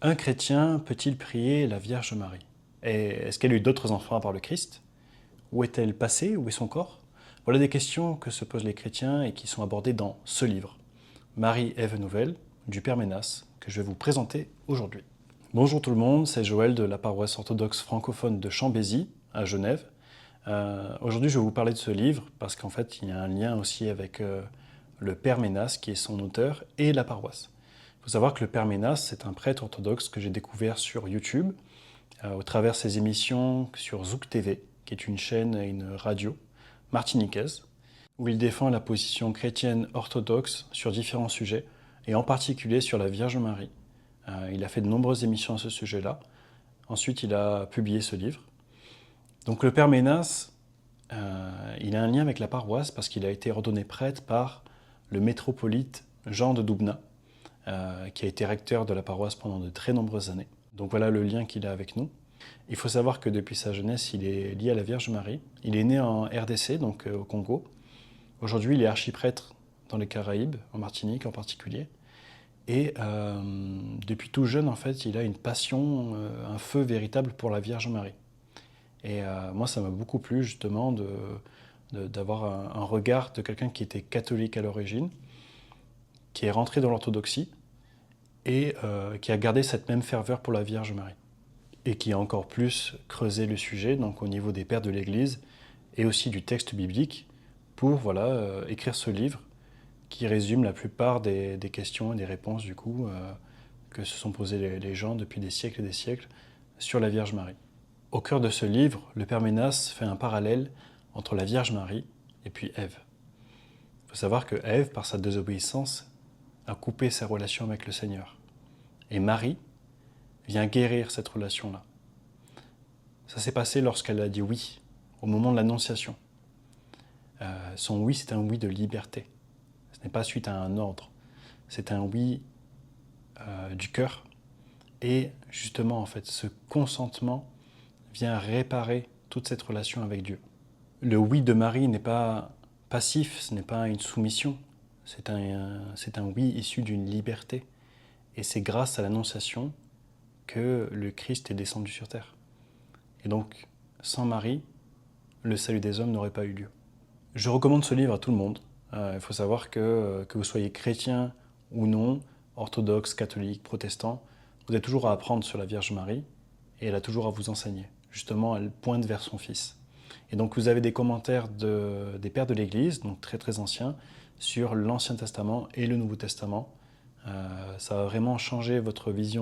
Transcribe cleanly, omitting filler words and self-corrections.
Un chrétien peut-il prier la Vierge Marie? Et est-ce qu'elle a eu d'autres enfants à part le Christ? Où est-elle passée? Où est son corps? Voilà des questions que se posent les chrétiens et qui sont abordées dans ce livre, Marie, Ève Nouvelle, du Père Ménas, que je vais vous présenter aujourd'hui. Bonjour tout le monde, c'est Joël de la paroisse orthodoxe francophone de Chambézy, à Genève. Aujourd'hui, je vais vous parler de ce livre parce qu'en fait, il y a un lien aussi avec le Père Ménas, qui est son auteur, et la paroisse. Il faut savoir que le Père Ménas, c'est un prêtre orthodoxe que j'ai découvert sur YouTube, au travers ses émissions sur Zouk TV, qui est une chaîne et une radio martiniquaise, où il défend la position chrétienne orthodoxe sur différents sujets, et en particulier sur la Vierge Marie. Il a fait de nombreuses émissions à ce sujet-là. Ensuite, il a publié ce livre. Donc le Père Ménas, il a un lien avec la paroisse parce qu'il a été ordonné prêtre par le métropolite Jean de Doubna, qui a été recteur de la paroisse pendant de très nombreuses années. Donc voilà le lien qu'il a avec nous. Il faut savoir que depuis sa jeunesse, il est lié à la Vierge Marie. Il est né en RDC, donc au Congo. Aujourd'hui, il est archiprêtre dans les Caraïbes, en Martinique en particulier. Et depuis tout jeune, en fait, il a une passion, un feu véritable pour la Vierge Marie. Et moi, ça m'a beaucoup plu, justement, d'avoir un regard de quelqu'un qui était catholique à l'origine, qui est rentré dans l'orthodoxie et qui a gardé cette même ferveur pour la Vierge Marie. Et qui a encore plus creusé le sujet, donc au niveau des pères de l'Église et aussi du texte biblique, pour voilà, écrire ce livre qui résume la plupart des questions et des réponses du coup que se sont posées les gens depuis des siècles et des siècles sur la Vierge Marie. Au cœur de ce livre, le Père Ménas fait un parallèle entre la Vierge Marie et puis Ève. Il faut savoir que Ève, par sa désobéissance, a coupé sa relation avec le Seigneur. Et Marie vient guérir cette relation-là. Ça s'est passé lorsqu'elle a dit oui, au moment de l'Annonciation. Son oui, c'est un oui de liberté. Ce n'est pas suite à un ordre. C'est un oui du cœur. Et justement, en fait, ce consentement vient réparer toute cette relation avec Dieu. Le oui de Marie n'est pas passif, ce n'est pas une soumission. C'est un oui issu d'une liberté. Et c'est grâce à l'Annonciation que le Christ est descendu sur terre. Et donc, sans Marie, le salut des hommes n'aurait pas eu lieu. Je recommande ce livre à tout le monde. Il faut savoir que vous soyez chrétien ou non, orthodoxe, catholique, protestant, vous avez toujours à apprendre sur la Vierge Marie et elle a toujours à vous enseigner. Justement, elle pointe vers son Fils. Et donc vous avez des commentaires des pères de l'Église, donc très très anciens, sur l'Ancien Testament et le Nouveau Testament. Ça va vraiment changer votre vision